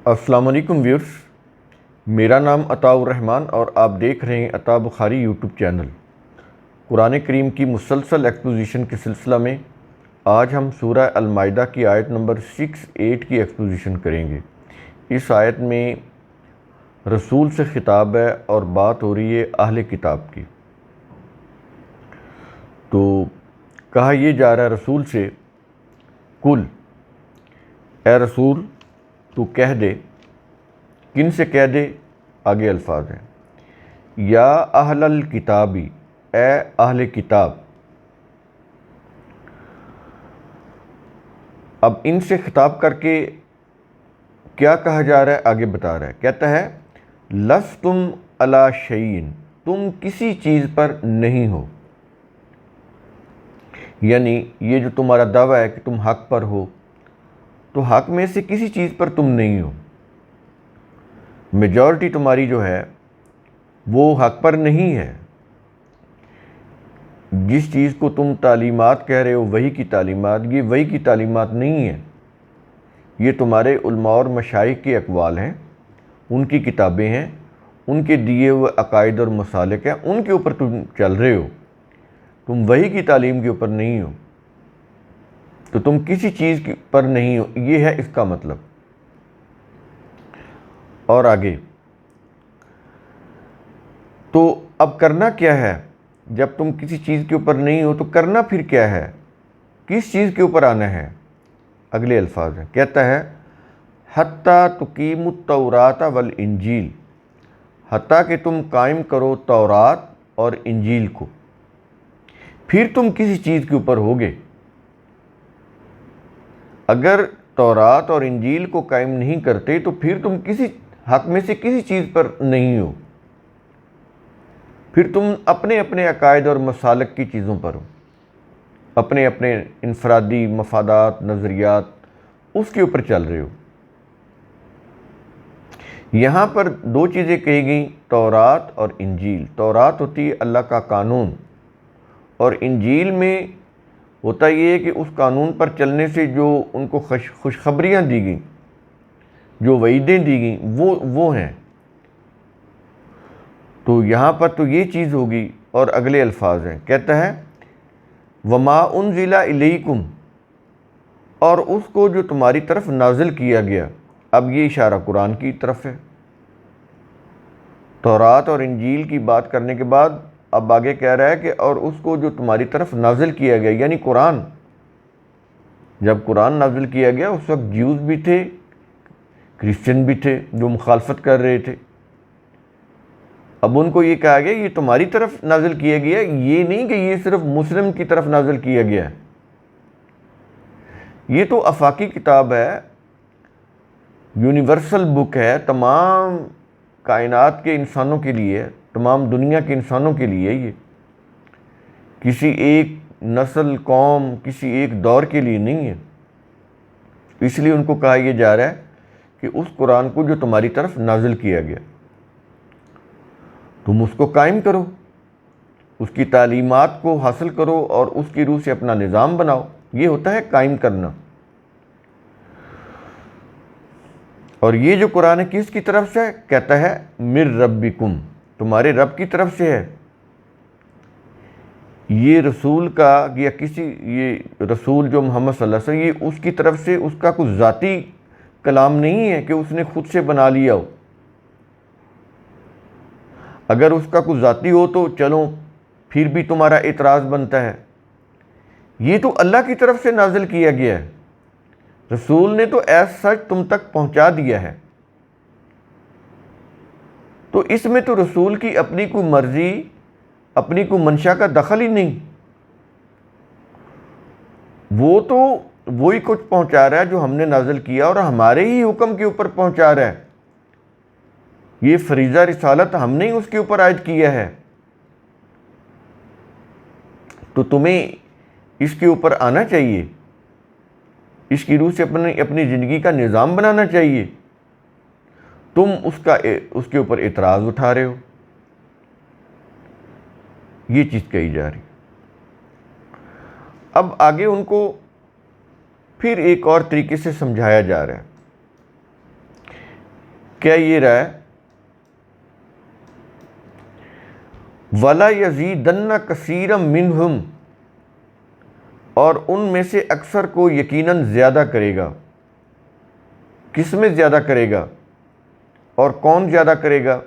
السلام علیکم ویورز، میرا نام عطاء الرحمن اور آپ دیکھ رہے ہیں عطاء بخاری یوٹیوب چینل۔ قرآن کریم کی مسلسل ایکسپوزیشن کے سلسلہ میں آج ہم سورہ المائدہ کی آیت نمبر 6-8 کی ایکسپوزیشن کریں گے۔ اس آیت میں رسول سے خطاب ہے اور بات ہو رہی ہے اہل کتاب کی۔ تو کہا یہ جا رہا ہے رسول سے، کل اے رسول تو کہہ دے، کن سے کہہ دے؟ آگے الفاظ ہیں، یا اہل الکتابی، اے اہل کتاب۔ اب ان سے خطاب کر کے کیا کہا جا رہا ہے آگے بتا رہا ہے، کہتا ہے لستم علی شیء، تم کسی چیز پر نہیں ہو، یعنی یہ جو تمہارا دعویٰ ہے کہ تم حق پر ہو، تو حق میں سے کسی چیز پر تم نہیں ہو۔ میجورٹی تمہاری جو ہے وہ حق پر نہیں ہے۔ جس چیز کو تم تعلیمات کہہ رہے ہو وحی کی تعلیمات، یہ وحی کی تعلیمات نہیں ہے، یہ تمہارے علماء اور مشائخ کے اقوال ہیں، ان کی کتابیں ہیں، ان کے دیے ہوئے عقائد اور مسالک ہیں، ان کے اوپر تم چل رہے ہو، تم وحی کی تعلیم کے اوپر نہیں ہو، تو تم کسی چیز پر نہیں ہو، یہ ہے اس کا مطلب۔ اور آگے تو اب کرنا کیا ہے؟ جب تم کسی چیز کے اوپر نہیں ہو تو کرنا پھر کیا ہے؟ کس چیز کے اوپر آنا ہے؟ اگلے الفاظ ہیں، کہتا ہے حتیٰ تقیم التوراۃ والانجیل، حتیٰ کہ تم قائم کرو تورات اور انجیل کو، پھر تم کسی چیز کے اوپر ہوگے۔ اگر تورات اور انجیل کو قائم نہیں کرتے تو پھر تم کسی حق میں سے کسی چیز پر نہیں ہو، پھر تم اپنے اپنے عقائد اور مسالک کی چیزوں پر ہو، اپنے اپنے انفرادی مفادات، نظریات، اس کے اوپر چل رہے ہو۔ یہاں پر دو چیزیں کہی گئیں، تورات اور انجیل۔ تورات ہوتی ہے اللہ کا قانون، اور انجیل میں ہوتا یہ ہے کہ اس قانون پر چلنے سے جو ان کو خوشخبریاں دی گئیں، جو وعیدیں دی گئیں، وہ ہیں۔ تو یہاں پر تو یہ چیز ہوگی، اور اگلے الفاظ ہیں، کہتا ہے وما انزل الیکم، اور اس کو جو تمہاری طرف نازل کیا گیا۔ اب یہ اشارہ قرآن کی طرف ہے۔ تورات اور انجیل کی بات کرنے کے بعد اب آگے کہہ رہا ہے کہ اور اس کو جو تمہاری طرف نازل کیا گیا، یعنی قرآن۔ جب قرآن نازل کیا گیا اس وقت جیوز بھی تھے، کرسچن بھی تھے جو مخالفت کر رہے تھے۔ اب ان کو یہ کہا گیا یہ تمہاری طرف نازل کیا گیا، یہ نہیں کہ یہ صرف مسلم کی طرف نازل کیا گیا ہے، یہ تو آفاقی کتاب ہے، یونیورسل بک ہے، تمام کائنات کے انسانوں کے لیے، تمام دنیا کے انسانوں کے لیے، یہ کسی ایک نسل، قوم، کسی ایک دور کے لیے نہیں ہے۔ اس لیے ان کو کہا یہ جا رہا ہے کہ اس قرآن کو جو تمہاری طرف نازل کیا گیا تم اس کو قائم کرو، اس کی تعلیمات کو حاصل کرو اور اس کی روح سے اپنا نظام بناؤ۔ یہ ہوتا ہے قائم کرنا۔ اور یہ جو قرآن ہے کس کی طرف سے؟ کہتا ہے من ربکم، تمہارے رب کی طرف سے ہے۔ یہ رسول کا یا یہ رسول جو محمد صلی اللہ علیہ وسلم، یہ اس کی طرف سے، اس کا کوئی ذاتی کلام نہیں ہے کہ اس نے خود سے بنا لیا ہو۔ اگر اس کا کوئی ذاتی ہو تو چلو پھر بھی تمہارا اعتراض بنتا ہے۔ یہ تو اللہ کی طرف سے نازل کیا گیا ہے، رسول نے تو ایز سچ تم تک پہنچا دیا ہے۔ تو اس میں تو رسول کی اپنی کوئی مرضی، اپنی کوئی منشا کا دخل ہی نہیں، وہ تو وہی کچھ پہنچا رہا ہے جو ہم نے نازل کیا اور ہمارے ہی حکم کے اوپر پہنچا رہا ہے۔ یہ فریضہ رسالت ہم نے اس کے اوپر عائد کیا ہے، تو تمہیں اس کے اوپر آنا چاہیے، اس کی روح سے اپنی زندگی کا نظام بنانا چاہیے۔ تم اس کے اوپر اعتراض اٹھا رہے ہو، یہ چیز کہی جا رہی۔ اب آگے ان کو پھر ایک اور طریقے سے سمجھایا جا رہا ہے کیا یہ رہا ہے وَلَا يَزِيدَنَّ كَثِيرًا مِّنْهُمْ، اور ان میں سے اکثر کو یقیناً زیادہ کرے گا۔ کس میں زیادہ کرے گا اور کون زیادہ کرے گا؟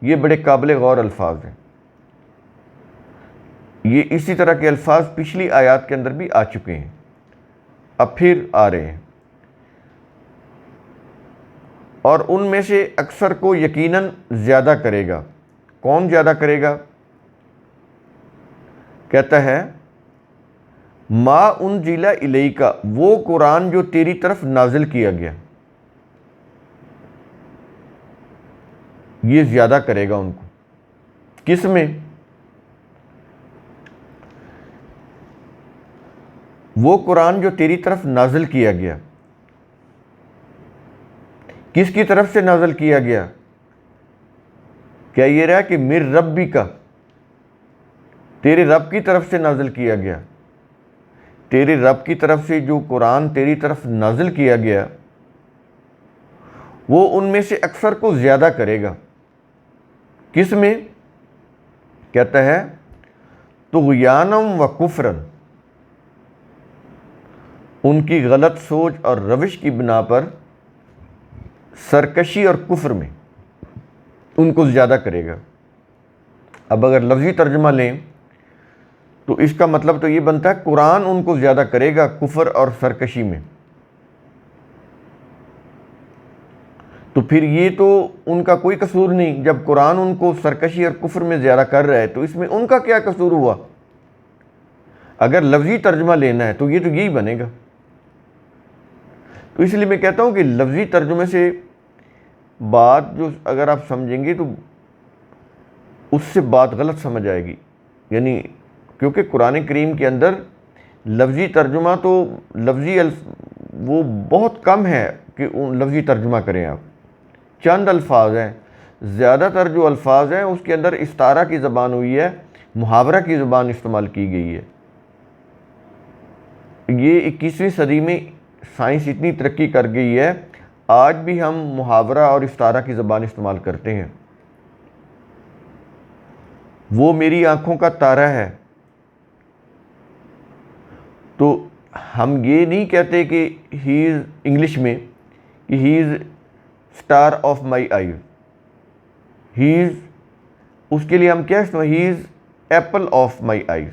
یہ بڑے قابل غور الفاظ ہیں۔ یہ اسی طرح کے الفاظ پچھلی آیات کے اندر بھی آ چکے ہیں، اب پھر آ رہے ہیں۔ اور ان میں سے اکثر کو یقیناً زیادہ کرے گا۔ کون زیادہ کرے گا؟ کہتا ہے ما انزل الیک، وہ قرآن جو تیری طرف نازل کیا گیا، یہ زیادہ کرے گا ان کو۔ کس میں؟ وہ قرآن جو تیری طرف نازل کیا گیا، کس کی طرف سے نازل کیا گیا؟ کیا یہ رہا کہ مِن ربک، تیرے رب کی طرف سے نازل کیا گیا؟ تیرے رب کی طرف سے جو قرآن تیری طرف نازل کیا گیا، وہ ان میں سے اکثر کو زیادہ کرے گا۔ کس میں؟ کہتا ہے طغیانا و کفرا، ان کی غلط سوچ اور روش کی بنا پر سرکشی اور کفر میں ان کو زیادہ کرے گا۔ اب اگر لفظی ترجمہ لیں تو اس کا مطلب تو یہ بنتا ہے قرآن ان کو زیادہ کرے گا کفر اور سرکشی میں۔ تو پھر یہ تو ان کا کوئی قصور نہیں، جب قرآن ان کو سرکشی اور کفر میں زیادہ کر رہا ہے تو اس میں ان کا کیا قصور ہوا؟ اگر لفظی ترجمہ لینا ہے تو یہ تو یہی بنے گا۔ تو اس لیے میں کہتا ہوں کہ لفظی ترجمے سے بات جو اگر آپ سمجھیں گے تو اس سے بات غلط سمجھ آئے گی، یعنی کیونکہ قرآن کریم کے اندر لفظی ترجمہ تو وہ بہت کم ہے کہ لفظی ترجمہ کریں آپ، چند الفاظ ہیں، زیادہ تر جو الفاظ ہیں اس کے اندر استعارہ کی زبان ہوئی ہے، محاورہ کی زبان استعمال کی گئی ہے۔ یہ 21ویں صدی میں سائنس اتنی ترقی کر گئی ہے، آج بھی ہم محاورہ اور استعارہ کی زبان استعمال کرتے ہیں۔ وہ میری آنکھوں کا تارا ہے، تو ہم یہ نہیں کہتے کہ ہی از انگلش میں کہ ہی از اسٹار آف مائی آئی، ہی از، اس کے لیے ہم کیا استعمال، he is apple of my eyes,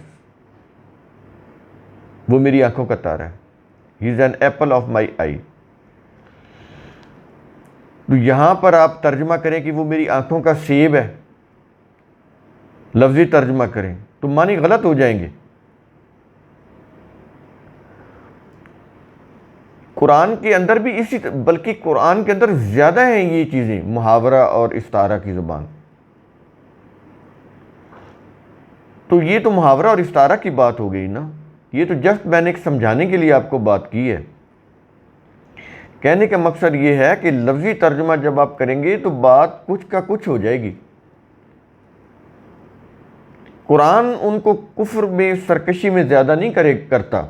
وہ میری آنکھوں کا تارا ہے، he is an apple of my eye. تو یہاں پر آپ ترجمہ کریں کہ وہ میری آنکھوں کا سیب ہے، لفظی ترجمہ کریں تو معنی غلط ہو جائیں گے۔ قرآن کے اندر بھی بلکہ قرآن کے اندر زیادہ ہیں یہ چیزیں، محاورہ اور استعارہ کی زبان۔ تو یہ تو محاورہ اور استعارہ کی بات ہو گئی نا، یہ تو جسٹ میں نے ایک سمجھانے کے لیے آپ کو بات کی ہے۔ کہنے کا مقصد یہ ہے کہ لفظی ترجمہ جب آپ کریں گے تو بات کچھ کا کچھ ہو جائے گی۔ قرآن ان کو کفر میں سرکشی میں زیادہ نہیں کرتا،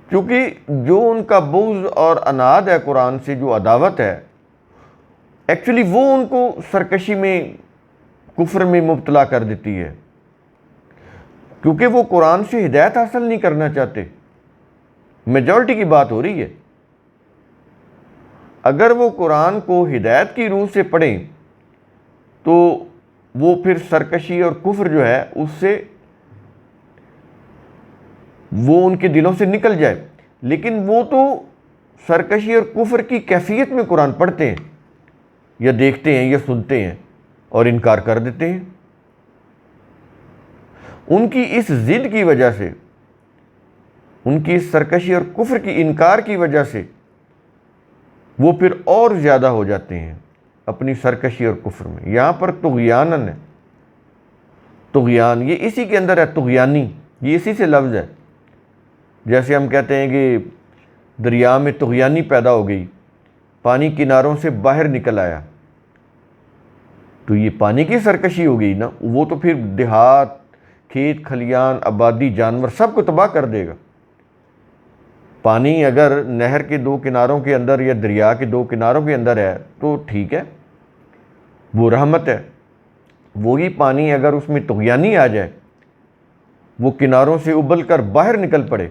کیونکہ جو ان کا بغض اور عناد ہے قرآن سے، جو عداوت ہے، ایکچولی وہ ان کو سرکشی میں کفر میں مبتلا کر دیتی ہے، کیونکہ وہ قرآن سے ہدایت حاصل نہیں کرنا چاہتے۔ میجورٹی کی بات ہو رہی ہے۔ اگر وہ قرآن کو ہدایت کی روح سے پڑھیں تو وہ پھر سرکشی اور کفر جو ہے اس سے وہ ان کے دلوں سے نکل جائے، لیکن وہ تو سرکشی اور کفر کی کیفیت میں قرآن پڑھتے ہیں یا دیکھتے ہیں یا سنتے ہیں اور انکار کر دیتے ہیں۔ ان کی اس ضد کی وجہ سے، ان کی اس سرکشی اور کفر کی انکار کی وجہ سے وہ پھر اور زیادہ ہو جاتے ہیں اپنی سرکشی اور کفر میں۔ یہاں پر طغیانن ہے، طغیان یہ اسی کے اندر ہے، طغیانی یہ اسی سے لفظ ہے۔ جیسے ہم کہتے ہیں کہ دریا میں طغیانی پیدا ہو گئی، پانی کناروں سے باہر نکل آیا، تو یہ پانی کی سرکشی ہو گئی نا، وہ تو پھر دیہات، کھیت کھلیان، آبادی، جانور سب کو تباہ کر دے گا۔ پانی اگر نہر کے دو کناروں کے اندر یا دریا کے دو کناروں کے اندر ہے تو ٹھیک ہے، وہ رحمت ہے۔ وہی پانی اگر اس میں طغیانی آ جائے، وہ کناروں سے ابل کر باہر نکل پڑے،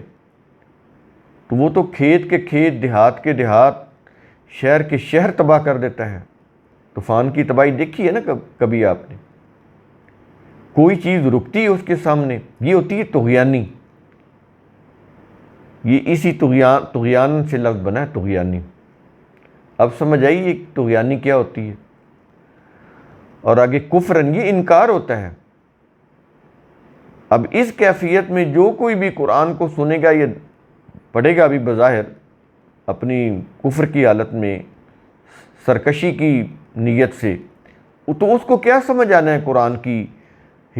تو وہ تو کھیت کے کھیت، دیہات کے دیہات، شہر کے شہر تباہ کر دیتا ہے۔ طوفان کی تباہی دیکھی ہے نا کبھی آپ نے؟ کوئی چیز رکتی ہے اس کے سامنے، یہ ہوتی ہے طغیانی۔ یہ اسی طغیان سے لفظ بنا ہے، طغیانی۔ اب سمجھ آئیے طغیانی کیا ہوتی ہے۔ اور آگے کفرن، یہ انکار ہوتا ہے۔ اب اس کیفیت میں جو کوئی بھی قرآن کو سنے گا، یہ پڑھے گا بھی بظاہر اپنی کفر کی حالت میں، سرکشی کی نیت سے، تو اس کو کیا سمجھ آنا ہے قرآن کی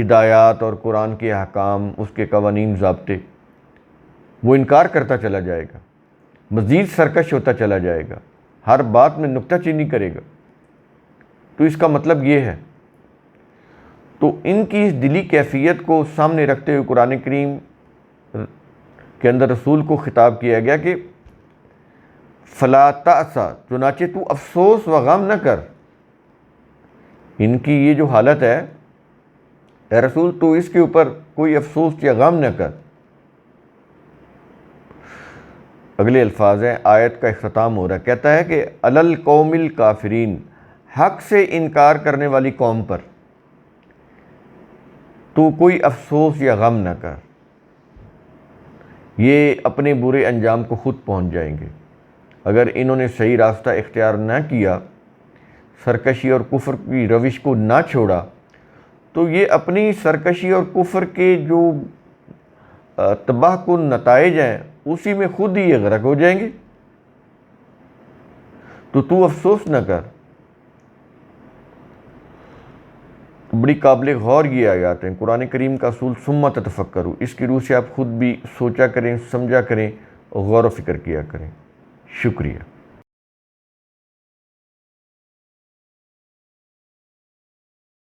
ہدایات اور قرآن کے احکام، اس کے قوانین ضابطے؟ وہ انکار کرتا چلا جائے گا، مزید سرکش ہوتا چلا جائے گا، ہر بات میں نکتہ چینی کرے گا۔ تو اس کا مطلب یہ ہے۔ تو ان کی اس دلی کیفیت کو سامنے رکھتے ہوئے قرآن کریم کے اندر رسول کو خطاب کیا گیا کہ فلا تأسا، چنانچہ تو افسوس و غم نہ کر۔ ان کی یہ جو حالت ہے، اے رسول تو اس کے اوپر کوئی افسوس یا غم نہ کر۔ اگلے الفاظ ہیں، آیت کا اختتام ہو رہا ہے، کہتا ہے کہ علی القوم الکافرین، حق سے انکار کرنے والی قوم پر تو کوئی افسوس یا غم نہ کر، یہ اپنے برے انجام کو خود پہنچ جائیں گے۔ اگر انہوں نے صحیح راستہ اختیار نہ کیا، سرکشی اور کفر کی روش کو نہ چھوڑا، تو یہ اپنی سرکشی اور کفر کے جو تباہ کن نتائج ہیں اسی میں خود ہی یہ غرق ہو جائیں گے۔ تو افسوس نہ کر۔ بڑی قابل غور یہ آیات ہیں، قرآن کریم کا اصول ثم تتفکروا، اس کی روح سے آپ خود بھی سوچا کریں، سمجھا کریں، غور و فکر کیا کریں۔ شکریہ۔